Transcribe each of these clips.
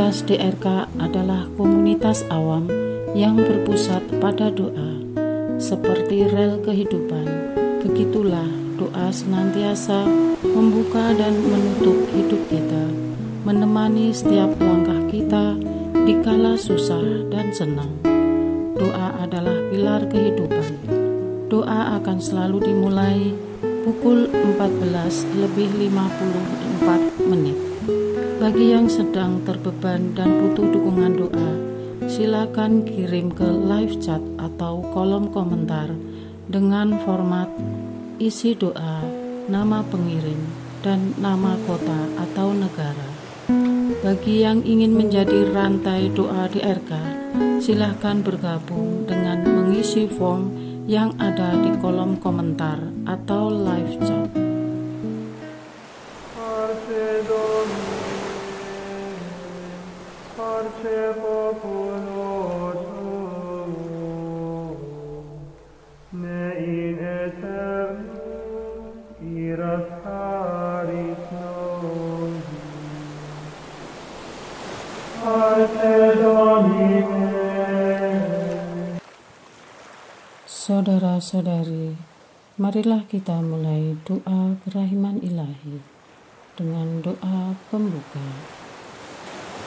Komunitas DRK adalah komunitas awam yang berpusat pada doa. Seperti rel kehidupan, begitulah doa senantiasa membuka dan menutup hidup kita, menemani setiap langkah kita di kala susah dan senang. Doa adalah pilar kehidupan. Doa akan selalu dimulai pukul 14:54. Bagi yang sedang terbeban dan butuh dukungan doa, silakan kirim ke live chat atau kolom komentar dengan format isi doa, nama pengirim, dan nama kota atau negara. Bagi yang ingin menjadi rantai doa DRK, silakan bergabung dengan mengisi form yang ada di kolom komentar atau live chat. Saudara-saudari, marilah kita mulai doa kerahiman ilahi dengan doa pembuka.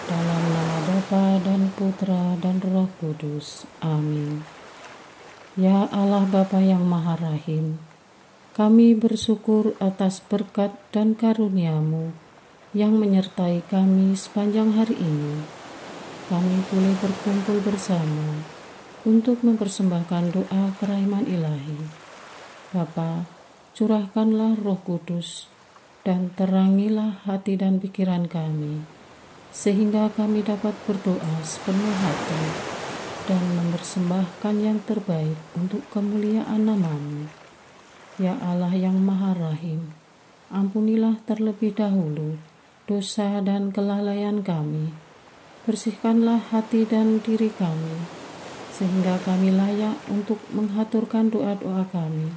Dalam nama Bapa dan Putra dan Roh Kudus. Amin. Ya Allah Bapa yang Maha Rahim, kami bersyukur atas berkat dan karunia-Mu yang menyertai kami sepanjang hari ini. Kami boleh berkumpul bersama untuk mempersembahkan doa kerahiman ilahi. Bapa, curahkanlah Roh Kudus dan terangilah hati dan pikiran kami, sehingga kami dapat berdoa sepenuh hati dan mempersembahkan yang terbaik untuk kemuliaan nama-Mu. Ya Allah yang Maha Rahim, ampunilah terlebih dahulu dosa dan kelalaian kami. Bersihkanlah hati dan diri kami, sehingga kami layak untuk menghaturkan doa-doa kami,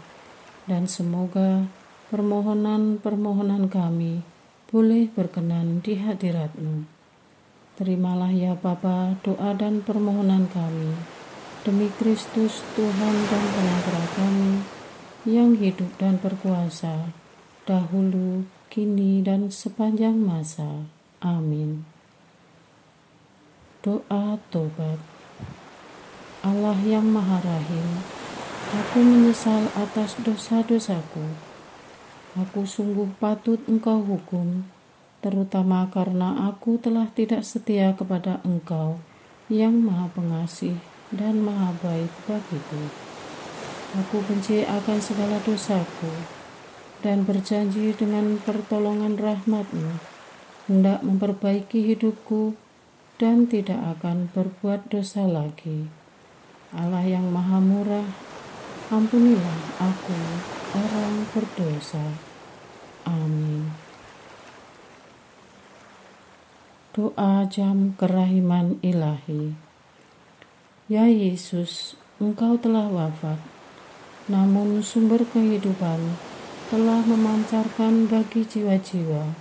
dan semoga permohonan-permohonan kami boleh berkenan di hadirat-Mu. Terimalah ya Bapa doa dan permohonan kami, demi Kristus Tuhan dan Pengacara kami, yang hidup dan berkuasa, dahulu, kini, dan sepanjang masa. Amin. Doa tobat. Allah yang Maha Rahim, aku menyesal atas dosa-dosaku. Aku sungguh patut Engkau hukum, terutama karena aku telah tidak setia kepada Engkau yang Maha Pengasih dan Maha Baik bagiku. Aku benci akan segala dosaku dan berjanji dengan pertolongan rahmat-Mu hendak memperbaiki hidupku dan tidak akan berbuat dosa lagi. Allah yang Maha Murah, ampunilah aku, orang berdosa. Amin. Doa jam kerahiman ilahi. Ya Yesus, Engkau telah wafat, namun sumber kehidupan telah memancarkan bagi jiwa-jiwa,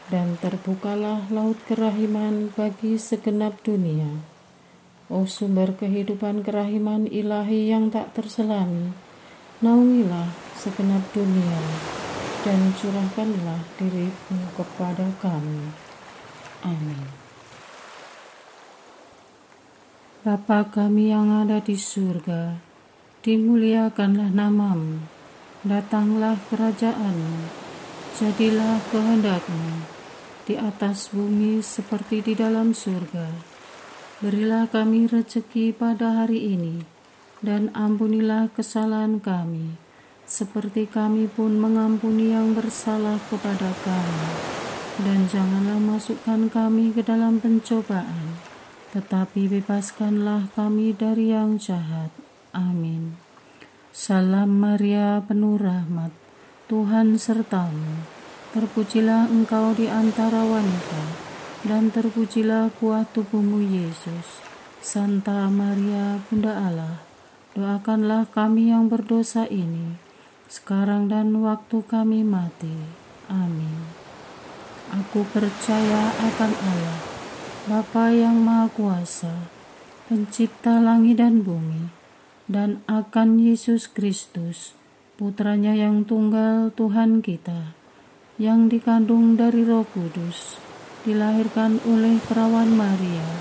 dan terbukalah laut kerahiman bagi segenap dunia. O sumber kehidupan kerahiman ilahi yang tak terselami, naungilah segenap dunia, dan curahkanlah diri-Mu kepada kami. Amin. Bapa kami yang ada di surga, dimuliakanlah nama-Mu, datanglah kerajaan-Mu, jadilah kehendak-Mu di atas bumi seperti di dalam surga. Berilah kami rezeki pada hari ini, dan ampunilah kesalahan kami, seperti kami pun mengampuni yang bersalah kepada kami. Dan janganlah masukkan kami ke dalam pencobaan, tetapi bebaskanlah kami dari yang jahat. Amin. Salam Maria, penuh rahmat, Tuhan serta-Mu. Terpujilah Engkau di antara wanita, dan terpujilah buah tubuh-Mu Yesus. Santa Maria, Bunda Allah, doakanlah kami yang berdosa ini, sekarang dan waktu kami mati. Amin. Aku percaya akan Allah, Bapa yang Maha Kuasa, Pencipta langit dan bumi, dan akan Yesus Kristus, Putranya yang tunggal Tuhan kita, yang dikandung dari Roh Kudus, dilahirkan oleh perawan Maria,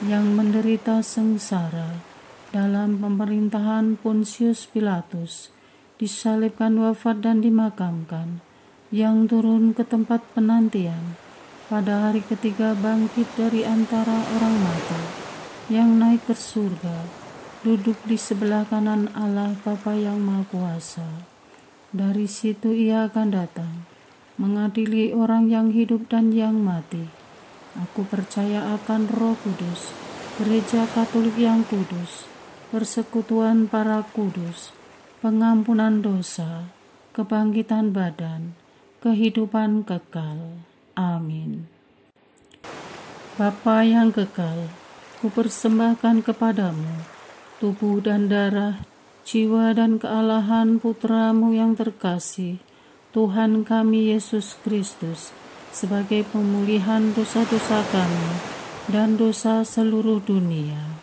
yang menderita sengsara dalam pemerintahan Pontius Pilatus, disalibkan, wafat dan dimakamkan, yang turun ke tempat penantian, pada hari ketiga bangkit dari antara orang mati, yang naik ke surga, duduk di sebelah kanan Allah Bapa yang Maha Kuasa. Dari situ Ia akan datang, mengadili orang yang hidup dan yang mati. Aku percaya akan Roh Kudus, Gereja Katolik yang kudus, persekutuan para kudus, pengampunan dosa, kebangkitan badan, kehidupan kekal. Amin. Bapa yang kekal, kupersembahkan kepadamu tubuh dan darah, jiwa dan kealahan Putramu yang terkasih, Tuhan kami Yesus Kristus, sebagai pemulihan dosa-dosa kami dan dosa seluruh dunia.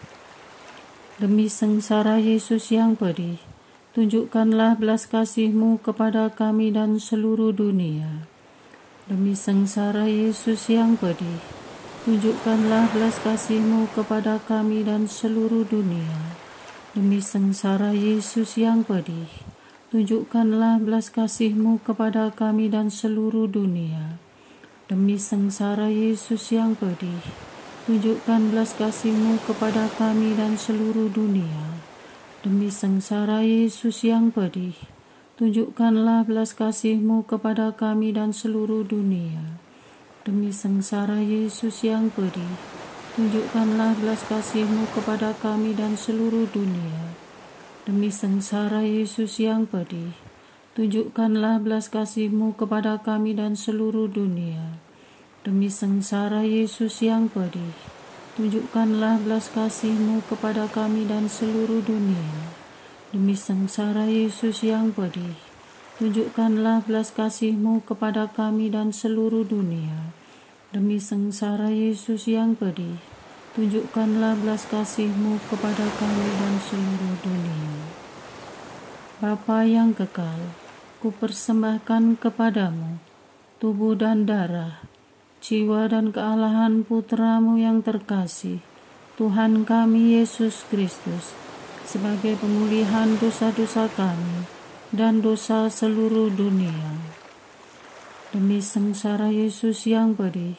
Demi sengsara Yesus yang pedih, tunjukkanlah belas kasih-Mu kepada kami dan seluruh dunia. Demi sengsara Yesus yang pedih, tunjukkanlah belas kasih-Mu kepada kami dan seluruh dunia. Demi sengsara Yesus yang pedih, tunjukkanlah belas kasih-Mu kepada kami dan seluruh dunia. Demi sengsara Yesus yang pedih, tunjukkan belas kasih-Mu kepada kami dan seluruh dunia. Demi sengsara Yesus yang pedih, tunjukkanlah belas kasih-Mu kepada kami dan seluruh dunia. Demi sengsara Yesus yang pedih, tunjukkanlah belas kasih-Mu kepada kami dan seluruh dunia. Demi sengsara Yesus yang pedih, tunjukkanlah belas kasih-Mu kepada kami dan seluruh dunia. Demi sengsara Yesus yang pedih, tunjukkanlah belas kasih-Mu kepada kami dan seluruh dunia. Demi sengsara Yesus yang pedih, tunjukkanlah belas kasih-Mu kepada kami dan seluruh dunia. Demi sengsara Yesus yang pedih, tunjukkanlah belas kasih-Mu kepada kami dan seluruh dunia. Bapa yang kekal, kupersembahkan kepadamu tubuh dan darah, jiwa dan kealahan Putramu yang terkasih, Tuhan kami Yesus Kristus, sebagai pemulihan dosa-dosa kami dan dosa seluruh dunia. Demi sengsara Yesus yang pedih,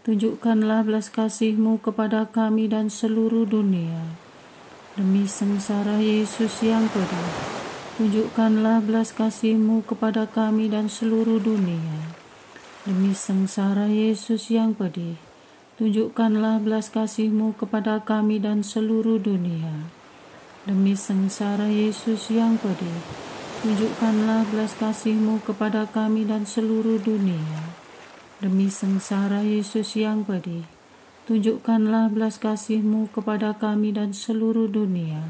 tunjukkanlah belas kasih-Mu kepada kami dan seluruh dunia. Demi sengsara Yesus yang pedih, tunjukkanlah belas kasih-Mu kepada kami dan seluruh dunia. Demi sengsara Yesus yang pedih, tunjukkanlah belas kasih-Mu kepada kami dan seluruh dunia. Demi sengsara Yesus yang pedih, tunjukkanlah belas kasih-Mu kepada kami dan seluruh dunia. Demi sengsara Yesus yang pedih, tunjukkanlah belas kasih-Mu kepada kami dan seluruh dunia.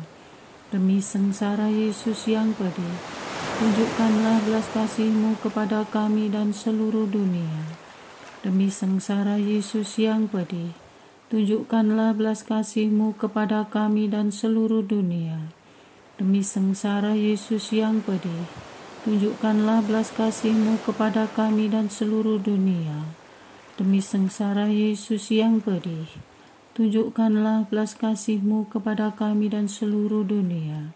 Demi sengsara Yesus yang pedih, tunjukkanlah belas kasih-Mu kepada kami dan seluruh dunia. Demi sengsara Yesus yang pedih, tunjukkanlah belas kasih-Mu kepada kami dan seluruh dunia. Demi sengsara Yesus yang pedih, tunjukkanlah belas kasih-Mu kepada kami dan seluruh dunia. Demi sengsara Yesus yang pedih, tunjukkanlah belas kasih-Mu kepada kami dan seluruh dunia.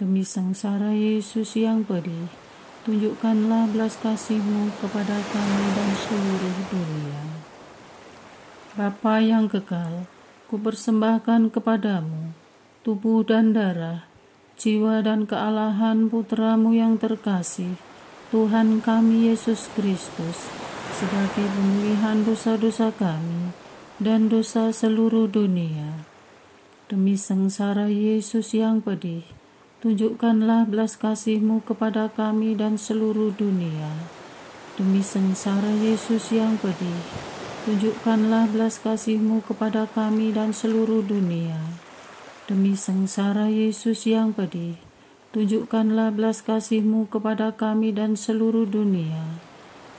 Demi sengsara Yesus yang pedih, tunjukkanlah belas kasih-Mu kepada kami dan seluruh dunia. Bapa yang kekal, kupersembahkan kepadamu tubuh dan darah, jiwa dan kealahan Putramu yang terkasih, Tuhan kami Yesus Kristus, sebagai pemulihan dosa-dosa kami dan dosa seluruh dunia. Demi sengsara Yesus yang pedih, tunjukkanlah belas kasih-Mu kepada kami dan seluruh dunia. Demi sengsara Yesus yang pedih, tunjukkanlah belas kasih-Mu kepada kami dan seluruh dunia. Demi sengsara Yesus yang pedih, tunjukkanlah belas kasih-Mu kepada kami dan seluruh dunia.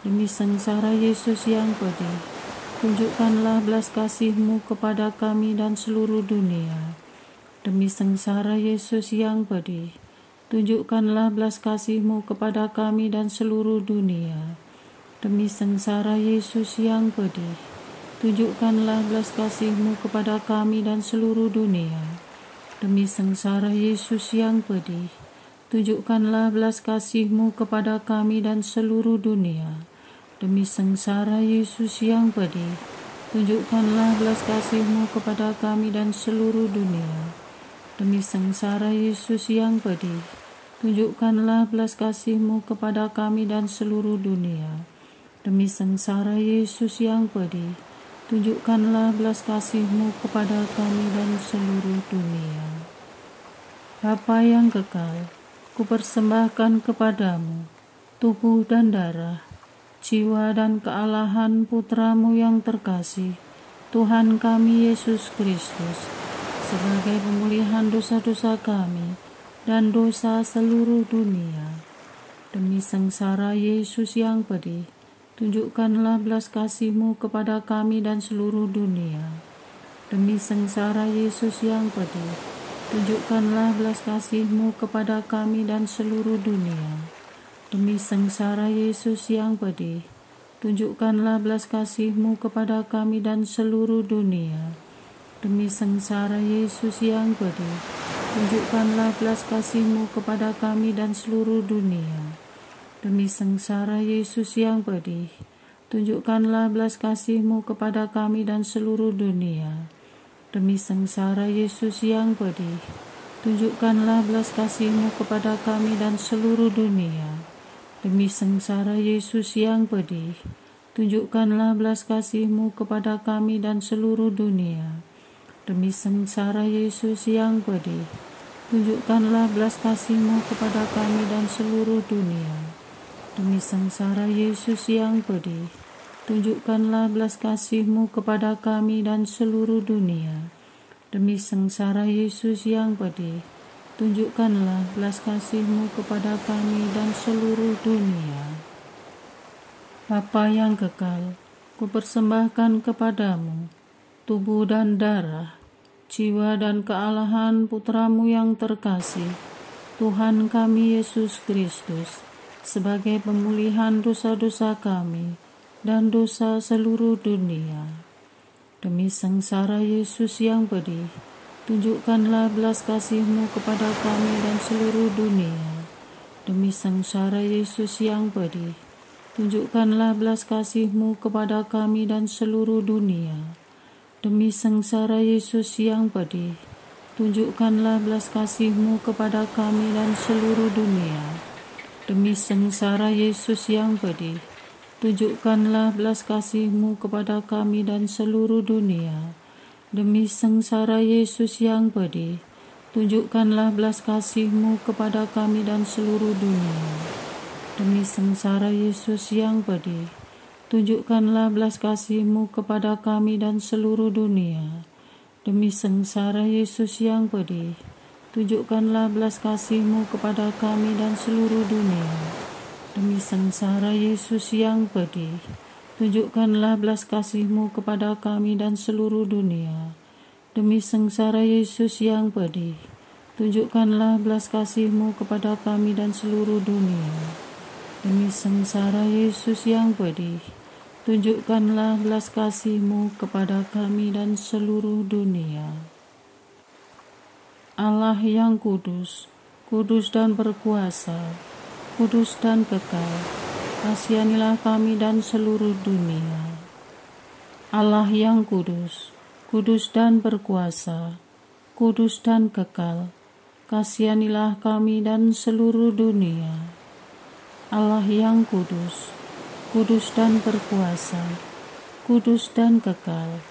Demi sengsara Yesus yang pedih, tunjukkanlah belas kasih-Mu kepada kami dan seluruh dunia. Demi sengsara Yesus yang pedih, tunjukkanlah belas kasih-Mu kepada kami dan seluruh dunia. Demi sengsara Yesus yang pedih, tunjukkanlah belas kasih-Mu kepada kami dan seluruh dunia. Demi sengsara Yesus yang pedih, tunjukkanlah belas kasih-Mu kepada kami dan seluruh dunia. Demi sengsara Yesus yang pedih, tunjukkanlah belas kasih-Mu kepada kami dan seluruh dunia. Demi sengsara Yesus yang pedih, tunjukkanlah belas kasih-Mu kepada kami dan seluruh dunia. Demi sengsara Yesus yang pedih, tunjukkanlah belas kasih-Mu kepada kami dan seluruh dunia. Bapa yang kekal, kupersembahkan kepadamu tubuh dan darah, jiwa dan kealahan Putra-Mu yang terkasih, Tuhan kami Yesus Kristus, sebagai pemulihan dosa-dosa kami dan dosa seluruh dunia. Demi sengsara Yesus yang pedih, tunjukkanlah belas kasih-Mu kepada kami dan seluruh dunia. Demi sengsara Yesus yang pedih, tunjukkanlah belas kasih-Mu kepada kami dan seluruh dunia. Demi sengsara Yesus yang pedih, tunjukkanlah belas kasih-Mu kepada kami dan seluruh dunia. Demi sengsara Yesus yang pedih, tunjukkanlah belas kasih-Mu kepada kami dan seluruh dunia. Demi sengsara Yesus yang pedih, tunjukkanlah belas kasih-Mu kepada kami dan seluruh dunia. Demi sengsara Yesus yang pedih, tunjukkanlah belas kasih-Mu kepada kami dan seluruh dunia. Demi sengsara Yesus yang pedih, tunjukkanlah belas kasih-Mu kepada kami dan seluruh dunia. Demi sengsara Yesus yang pedih, tunjukkanlah belas kasih-Mu kepada kami dan seluruh dunia. Demi sengsara Yesus yang pedih, tunjukkanlah belas kasih-Mu kepada kami dan seluruh dunia. Demi sengsara Yesus yang pedih, tunjukkanlah belas kasih-Mu kepada kami dan seluruh dunia. Bapa yang kekal, kupersembahkan kepadamu tubuh dan darah, jiwa dan kealahan Putra-Mu yang terkasih, Tuhan kami Yesus Kristus, sebagai pemulihan dosa-dosa kami dan dosa seluruh dunia. Demi sengsara Yesus yang pedih, tunjukkanlah belas kasih-Mu kepada kami dan seluruh dunia. Demi sengsara Yesus yang pedih, tunjukkanlah belas kasih-Mu kepada kami dan seluruh dunia. Demi sengsara Yesus yang pedih, tunjukkanlah belas kasih-Mu kepada kami dan seluruh dunia. Demi sengsara Yesus yang pedih, tunjukkanlah belas kasih-Mu kepada kami dan seluruh dunia. Demi sengsara Yesus yang pedih, tunjukkanlah belas kasih-Mu kepada kami dan seluruh dunia. Demi sengsara Yesus yang pedih, tunjukkanlah belas kasih-Mu kepada kami dan seluruh dunia. Demi sengsara Yesus yang pedih, tunjukkanlah belas kasih-Mu kepada kami dan seluruh dunia. Demi sengsara Yesus yang pedih, tunjukkanlah belas kasih-Mu kepada kami dan seluruh dunia. Demi sengsara Yesus yang pedih, tunjukkanlah belas kasih-Mu kepada kami dan seluruh dunia. Demi sengsara Yesus yang pedih, tunjukkanlah belas kasih-Mu kepada kami dan seluruh dunia. Allah yang kudus, kudus dan berkuasa, kudus dan kekal, kasihanilah kami dan seluruh dunia. Allah yang kudus, kudus dan berkuasa, kudus dan kekal, kasihanilah kami dan seluruh dunia. Allah yang kudus, kudus dan berkuasa, kudus dan kekal,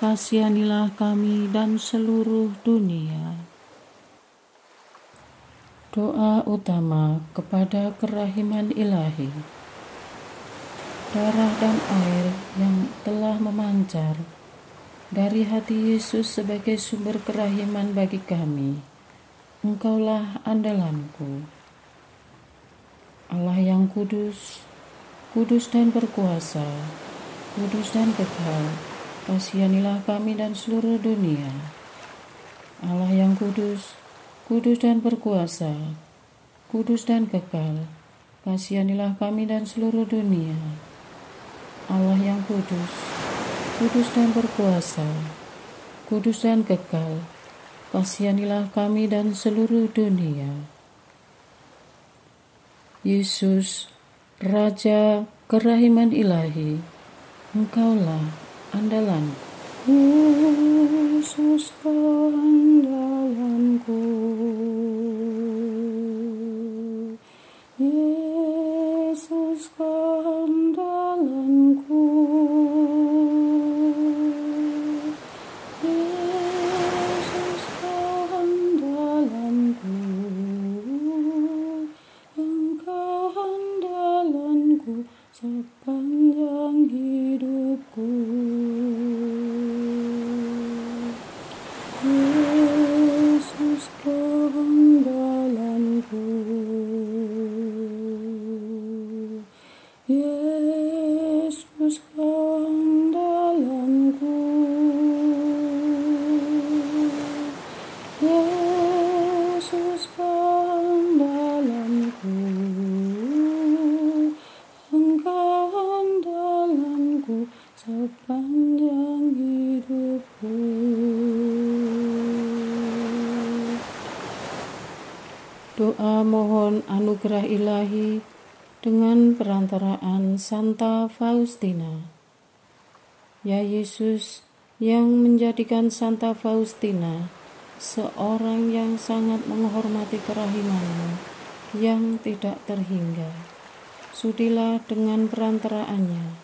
kasihanilah kami dan seluruh dunia. Doa utama kepada kerahiman ilahi. Darah dan air yang telah memancar dari hati Yesus sebagai sumber kerahiman bagi kami, Engkaulah andalanku. Allah yang kudus, kudus dan berkuasa, kudus dan kekal, kasihanilah kami dan seluruh dunia. Allah yang kudus, kudus dan berkuasa, kudus dan kekal, kasihanilah kami dan seluruh dunia. Allah yang kudus, kudus dan berkuasa, kudus dan kekal, kasihanilah kami dan seluruh dunia. Yesus, Raja kerahiman ilahi, Engkaulah andalan. Yesus, Kau andalanku. Yesus, Kau andalanku. Yesus, Kau andalanku. Engkau andalanku sepanjang hidupku. Yesus, Kau andalanku. Yesus, Kau andalanku. Yesus, Kau andalanku. Engkau andalanku sepanjang hidupku. Doa mohon anugerah ilahi dengan perantaraan Santa Faustina. Ya Yesus, yang menjadikan Santa Faustina seorang yang sangat menghormati kerahiman-Mu yang tidak terhingga, sudilah dengan perantaraannya,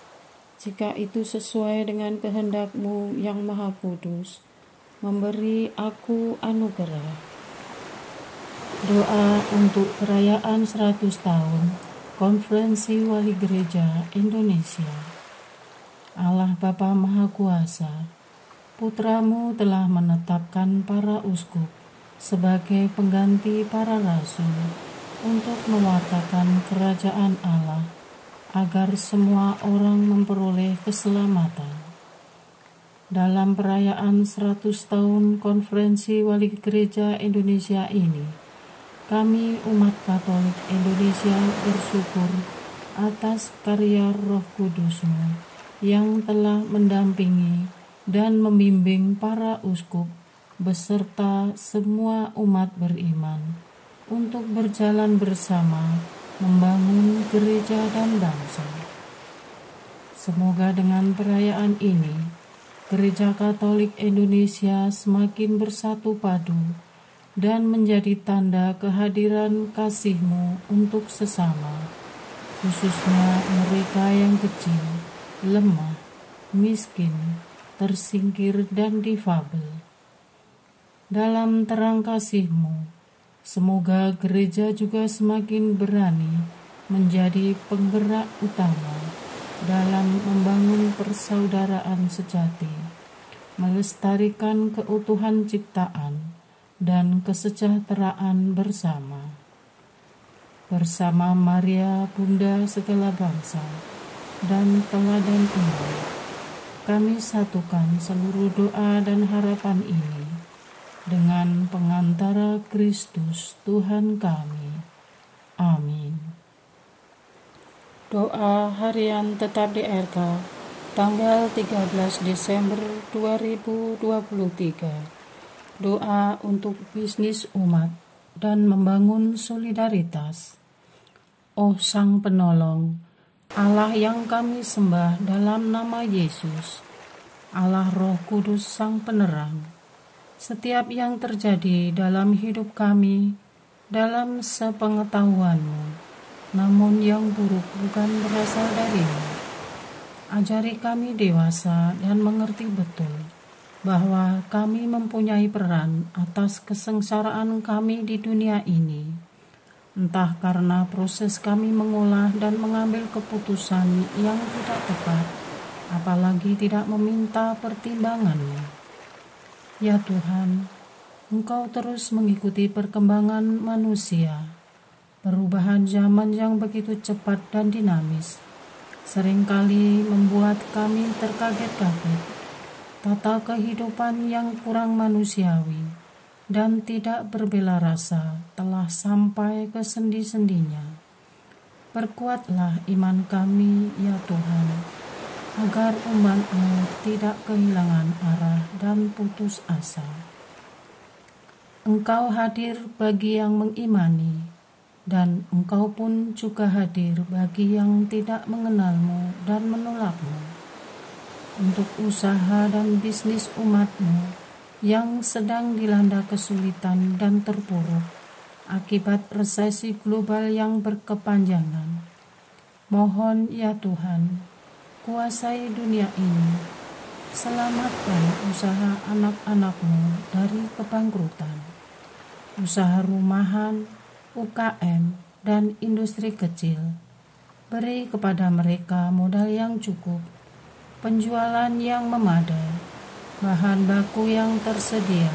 jika itu sesuai dengan kehendak-Mu yang Maha Kudus, memberi aku anugerah. Doa untuk perayaan 100 tahun Konferensi Wali Gereja Indonesia. Allah Bapa Maha Kuasa, Putra-Mu telah menetapkan para uskup sebagai pengganti para rasul untuk mewartakan kerajaan Allah, agar semua orang memperoleh keselamatan. Dalam perayaan 100 tahun Konferensi Wali Gereja Indonesia ini, kami umat Katolik Indonesia bersyukur atas karya Roh Kudus-Mu yang telah mendampingi dan membimbing para uskup beserta semua umat beriman untuk berjalan bersama membangun gereja dan bangsa. Semoga dengan perayaan ini, Gereja Katolik Indonesia semakin bersatu padu dan menjadi tanda kehadiran kasih-Mu untuk sesama, khususnya mereka yang kecil, lemah, miskin, tersingkir, dan difabel. Dalam terang kasih-Mu, semoga gereja juga semakin berani menjadi penggerak utama dalam membangun persaudaraan sejati, melestarikan keutuhan ciptaan, dan kesejahteraan bersama. Bersama Maria, Bunda segala bangsa, dan teladan iman, kami satukan seluruh doa dan harapan ini dengan pengantara Kristus Tuhan kami. Amin. Doa harian tetap di RK, tanggal 13 Desember 2023. Doa untuk bisnis umat dan membangun solidaritas. Oh Sang Penolong, Allah yang kami sembah dalam nama Yesus, Allah Roh Kudus Sang Penerang, setiap yang terjadi dalam hidup kami, dalam sepengetahuan-Mu, namun yang buruk bukan berasal dari-Mu. Ajari kami dewasa dan mengerti betul bahwa kami mempunyai peran atas kesengsaraan kami di dunia ini, entah karena proses kami mengolah dan mengambil keputusan yang tidak tepat, apalagi tidak meminta pertimbangan-Mu. Ya Tuhan, Engkau terus mengikuti perkembangan manusia, perubahan zaman yang begitu cepat dan dinamis, seringkali membuat kami terkaget-kaget. Tata kehidupan yang kurang manusiawi dan tidak berbela rasa telah sampai ke sendi-sendinya. Perkuatlah iman kami, ya Tuhan, agar umat-Mu tidak kehilangan arah dan putus asa. Engkau hadir bagi yang mengimani, dan Engkau pun juga hadir bagi yang tidak mengenal-Mu dan menolak-Mu. Untuk usaha dan bisnis umat-Mu yang sedang dilanda kesulitan dan terpuruk akibat resesi global yang berkepanjangan, mohon ya Tuhan, kuasai dunia ini, selamatkan usaha anak-anak-Mu dari kebangkrutan, usaha rumahan, UKM, dan industri kecil. Beri kepada mereka modal yang cukup, penjualan yang memadai, bahan baku yang tersedia,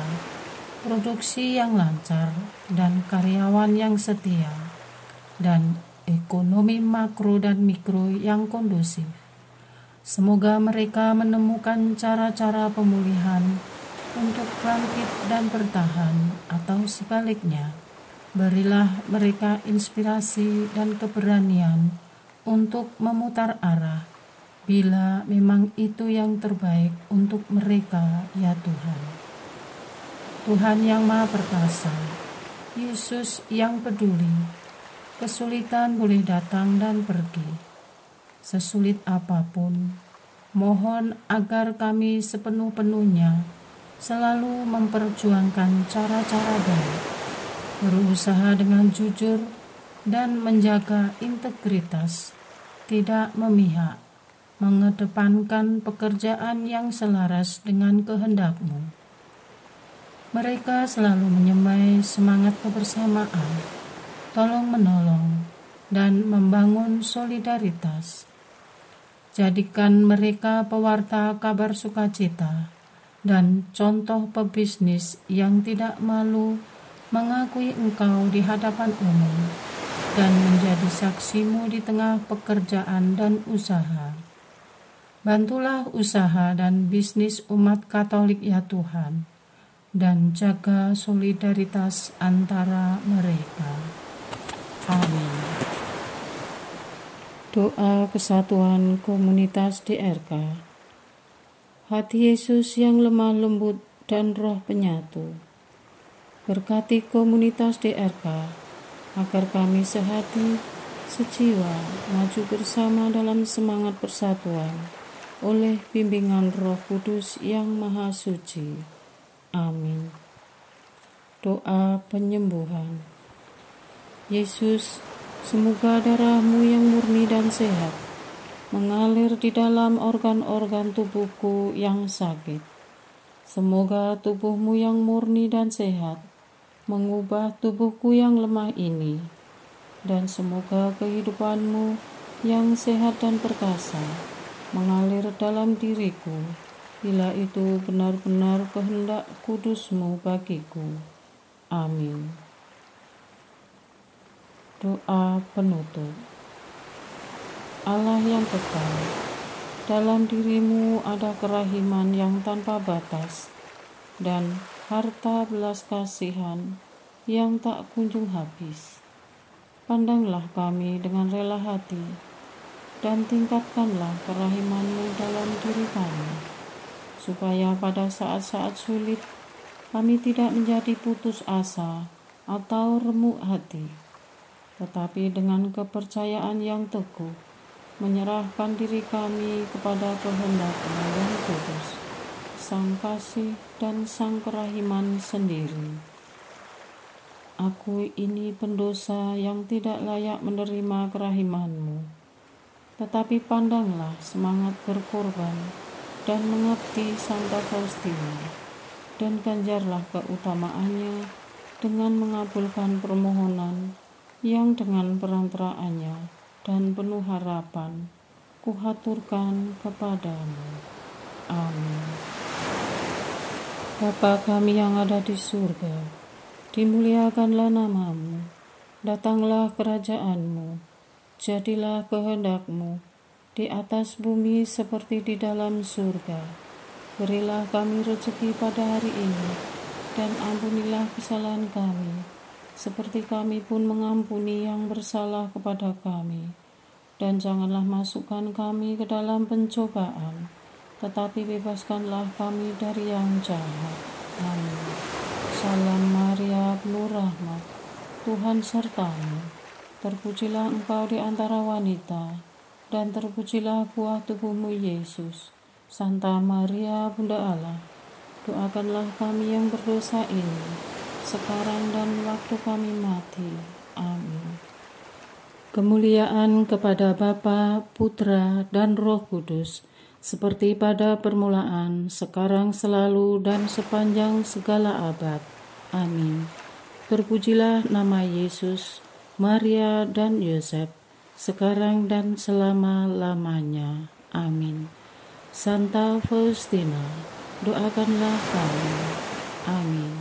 produksi yang lancar, dan karyawan yang setia, dan ekonomi makro dan mikro yang kondusif. Semoga mereka menemukan cara-cara pemulihan untuk bangkit dan bertahan, atau sebaliknya, berilah mereka inspirasi dan keberanian untuk memutar arah, bila memang itu yang terbaik untuk mereka, ya Tuhan. Tuhan yang Maha Perkasa, Yesus yang peduli, kesulitan boleh datang dan pergi. Sesulit apapun, mohon agar kami sepenuh-penuhnya selalu memperjuangkan cara-cara baik, berusaha dengan jujur dan menjaga integritas, tidak memihak, mengedepankan pekerjaan yang selaras dengan kehendak-Mu. Mereka selalu menyemai semangat kebersamaan, tolong-menolong, dan membangun solidaritas. Jadikan mereka pewarta kabar sukacita dan contoh pebisnis yang tidak malu mengakui Engkau di hadapan umum dan menjadi saksi-Mu di tengah pekerjaan dan usaha. Bantulah usaha dan bisnis umat Katolik, ya Tuhan, dan jaga solidaritas antara mereka. Amin. Doa kesatuan komunitas DRK. Hati Yesus yang lemah lembut dan roh penyatu, berkati komunitas DRK agar kami sehati, sejiwa, maju bersama dalam semangat persatuan oleh bimbingan Roh Kudus yang Maha Suci. Amin. Doa penyembuhan. Yesus, semoga darah-Mu yang murni dan sehat mengalir di dalam organ-organ tubuhku yang sakit. Semoga tubuh-Mu yang murni dan sehat mengubah tubuhku yang lemah ini, dan semoga kehidupan-Mu yang sehat dan perkasa mengalir dalam diriku, bila itu benar-benar kehendak kudus-Mu bagiku. Amin. Doa penutup. Allah yang kekal, dalam diri-Mu ada kerahiman yang tanpa batas dan harta belas kasihan yang tak kunjung habis. Pandanglah kami dengan rela hati dan tingkatkanlah kerahiman-Mu dalam diri kami, supaya pada saat-saat sulit kami tidak menjadi putus asa atau remuk hati, tetapi dengan kepercayaan yang teguh menyerahkan diri kami kepada kehendak-Mu yang kudus, Sang Kasih dan Sang Kerahiman sendiri. Aku ini pendosa yang tidak layak menerima kerahiman-Mu, tetapi pandanglah semangat berkorban dan mengabdi Santa Faustina, dan ganjarlah keutamaannya dengan mengabulkan permohonan yang dengan perantaraannya dan penuh harapan kuhaturkan kepadamu. Amin. Bapa kami yang ada di surga, dimuliakanlah nama-Mu, datanglah kerajaan-Mu, jadilah kehendak-Mu di atas bumi seperti di dalam surga. Berilah kami rezeki pada hari ini, dan ampunilah kesalahan kami, seperti kami pun mengampuni yang bersalah kepada kami. Dan janganlah masukkan kami ke dalam pencobaan, tetapi bebaskanlah kami dari yang jahat. Amin. Salam Maria, penuh rahmat, Tuhan sertamu. Terpujilah engkau di antara wanita, dan terpujilah buah tubuhmu Yesus. Santa Maria, Bunda Allah, doakanlah kami yang berdosa ini, sekarang dan waktu kami mati. Amin. Kemuliaan kepada Bapa, Putra, dan Roh Kudus, seperti pada permulaan, sekarang, selalu, dan sepanjang segala abad. Amin. Terpujilah nama Yesus, Maria, dan Yosef, sekarang dan selama-lamanya. Amin. Santa Faustina, doakanlah kami. Amin.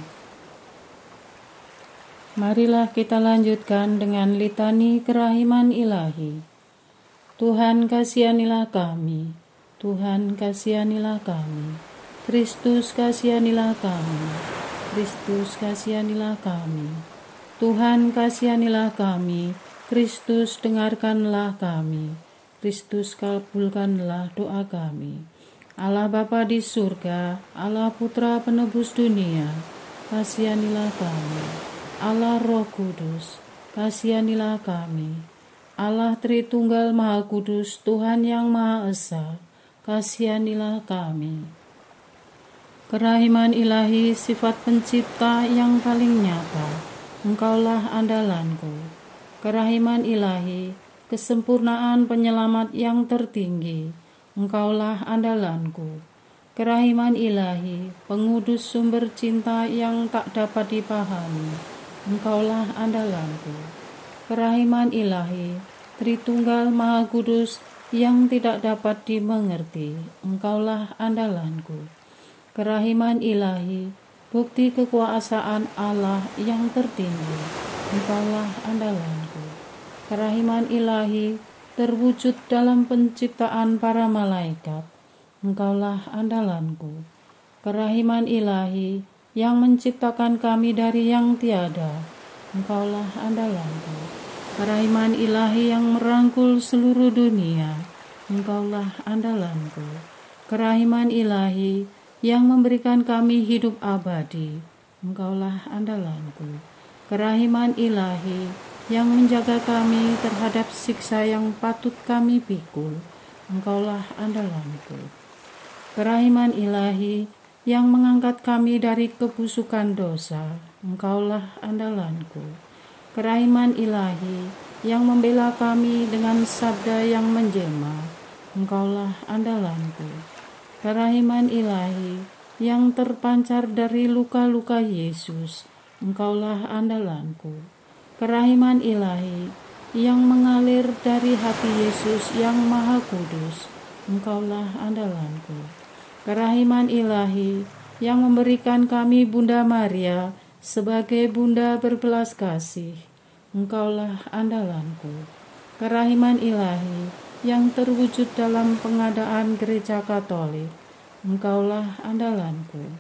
Marilah kita lanjutkan dengan litani kerahiman ilahi. Tuhan kasihanilah kami, Tuhan kasihanilah kami, Kristus kasihanilah kami, Kristus kasihanilah kami, Tuhan kasihanilah kami, Kristus dengarkanlah kami, Kristus kabulkanlah doa kami. Allah Bapa di surga, Allah Putra penebus dunia, kasihanilah kami. Allah Roh Kudus, kasihanilah kami. Allah Tritunggal Maha Kudus, Tuhan yang Maha Esa, kasihanilah kami. Kerahiman ilahi, sifat pencipta yang paling nyata, Engkaulah andalanku. Kerahiman ilahi, kesempurnaan penyelamat yang tertinggi, Engkaulah andalanku. Kerahiman ilahi, pengudus sumber cinta yang tak dapat dipahami, Engkaulah andalanku. Kerahiman ilahi, Tritunggal Maha Kudus yang tidak dapat dimengerti, Engkaulah andalanku. Kerahiman ilahi, bukti kekuasaan Allah yang tertinggi, Engkaulah andalanku. Kerahiman ilahi, terwujud dalam penciptaan para malaikat, Engkaulah andalanku. Kerahiman ilahi, yang menciptakan kami dari yang tiada, Engkaulah andalanku. Kerahiman ilahi yang merangkul seluruh dunia, Engkaulah andalanku. Kerahiman ilahi yang memberikan kami hidup abadi, Engkaulah andalanku. Kerahiman ilahi yang menjaga kami terhadap siksa yang patut kami pikul, Engkaulah andalanku. Kerahiman ilahi yang mengangkat kami dari kebusukan dosa, Engkaulah andalanku. Kerahiman ilahi yang membela kami dengan sabda yang menjema, Engkaulah andalanku. Kerahiman ilahi yang terpancar dari luka-luka Yesus, Engkaulah andalanku. Kerahiman ilahi yang mengalir dari hati Yesus yang Maha Kudus, Engkaulah andalanku. Kerahiman ilahi yang memberikan kami Bunda Maria sebagai Bunda berbelas kasih, Engkaulah andalanku. Kerahiman ilahi yang terwujud dalam pengadaan Gereja Katolik, Engkaulah andalanku.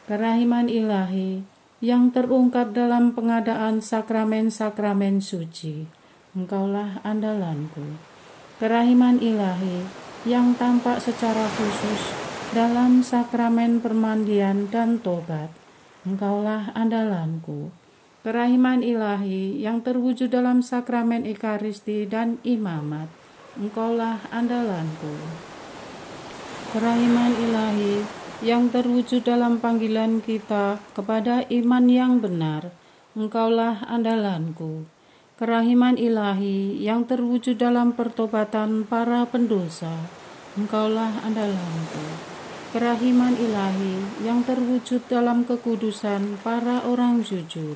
Kerahiman ilahi yang terungkap dalam pengadaan sakramen-sakramen suci, Engkaulah andalanku. Kerahiman ilahi yang tampak secara khusus dalam sakramen permandian dan tobat, Engkaulah andalanku. Kerahiman ilahi yang terwujud dalam sakramen Ekaristi dan imamat, Engkaulah andalanku. Kerahiman ilahi yang terwujud dalam panggilan kita kepada iman yang benar, Engkaulah andalanku. Kerahiman ilahi yang terwujud dalam pertobatan para pendosa, Engkaulah andalanku. Kerahiman ilahi yang terwujud dalam kekudusan para orang jujur,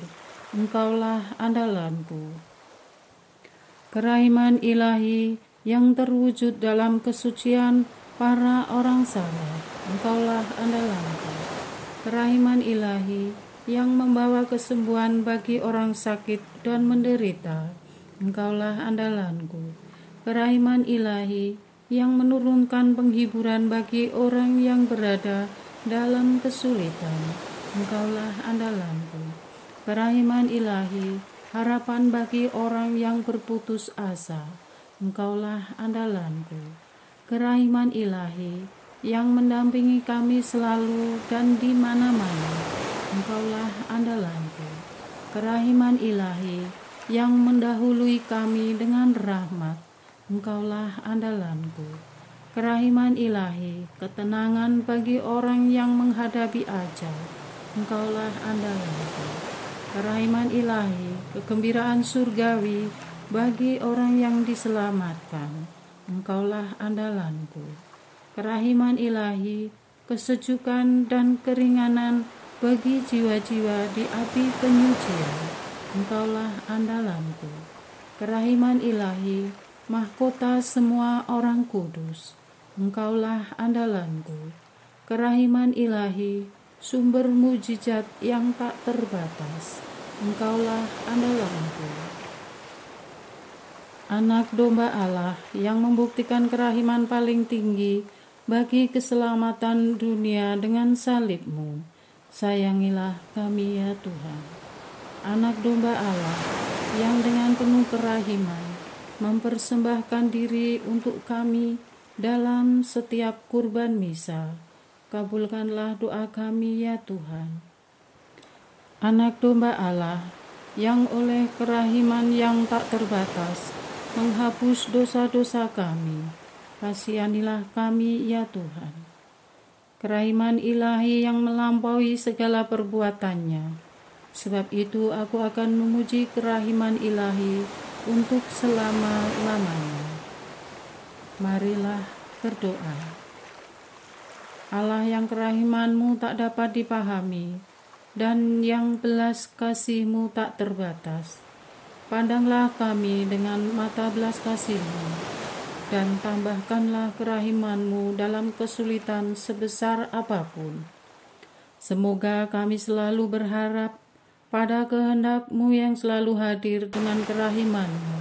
Engkaulah andalanku. Kerahiman ilahi yang terwujud dalam kesucian para orang saleh, Engkaulah andalanku. Kerahiman ilahi yang membawa kesembuhan bagi orang sakit dan menderita, Engkaulah andalanku. Kerahiman ilahi yang menurunkan penghiburan bagi orang yang berada dalam kesulitan. Engkaulah andalanku. Kerahiman ilahi, harapan bagi orang yang berputus asa. Engkaulah andalanku. Kerahiman ilahi yang mendampingi kami selalu dan di mana-mana. Engkaulah andalanku. Kerahiman ilahi yang mendahului kami dengan rahmat. Engkaulah andalanku. Kerahiman ilahi, ketenangan bagi orang yang menghadapi ajal. Engkaulah andalanku. Kerahiman ilahi, kegembiraan surgawi bagi orang yang diselamatkan. Engkaulah andalanku. Kerahiman ilahi, kesejukan dan keringanan bagi jiwa-jiwa di api penyucian. Engkaulah andalanku. Kerahiman ilahi, mahkota semua orang kudus. Engkaulah andalanku. Kerahiman ilahi, sumber mujizat yang tak terbatas. Engkaulah andalanku. Anak domba Allah yang membuktikan kerahiman paling tinggi bagi keselamatan dunia dengan salib-Mu. Sayangilah kami ya Tuhan. Anak domba Allah yang dengan penuh kerahiman mempersembahkan diri untuk kami dalam setiap kurban misa. Kabulkanlah doa kami ya Tuhan. Anak domba Allah yang oleh kerahiman yang tak terbatas menghapus dosa-dosa kami. Kasihanilah kami ya Tuhan. Kerahiman ilahi yang melampaui segala perbuatannya. Sebab itu aku akan memuji kerahiman ilahi untuk selama-lamanya. Marilah berdoa. Allah yang kerahiman-Mu tak dapat dipahami dan yang belas kasih-Mu tak terbatas. Pandanglah kami dengan mata belas kasih-Mu dan tambahkanlah kerahiman-Mu dalam kesulitan sebesar apapun. Semoga kami selalu berharap pada kehendak-Mu yang selalu hadir dengan kerahiman-Mu.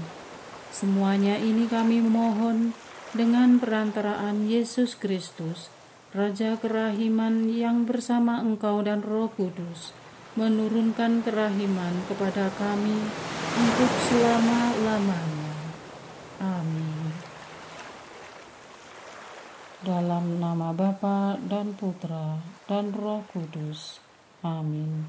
Semuanya ini kami mohon dengan perantaraan Yesus Kristus, Raja kerahiman yang bersama Engkau dan Roh Kudus, menurunkan kerahiman kepada kami untuk selama-lamanya. Amin. Dalam nama Bapa dan Putra dan Roh Kudus. Amin.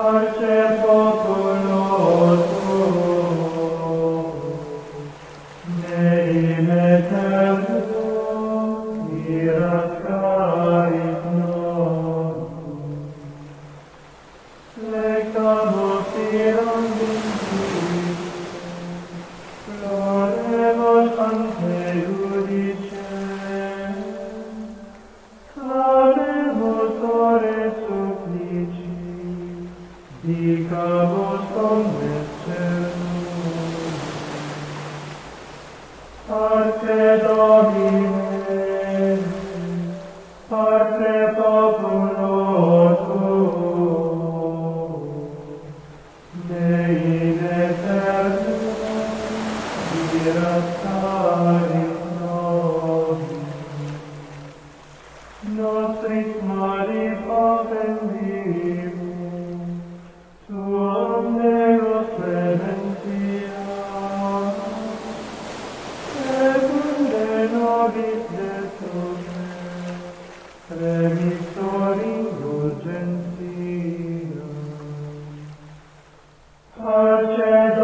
parce populo tuo, Dei in eterno iras caris nostrum, lectamus iram vinci, Loremos ante judicem, clamemus ore supplici, dicabus converserum. Parce Domine, parce populo tuo, Dei in eterno iras caris nostrum, nostris malis offendimus, tuum Deus clementia, secunde nobis Jesu,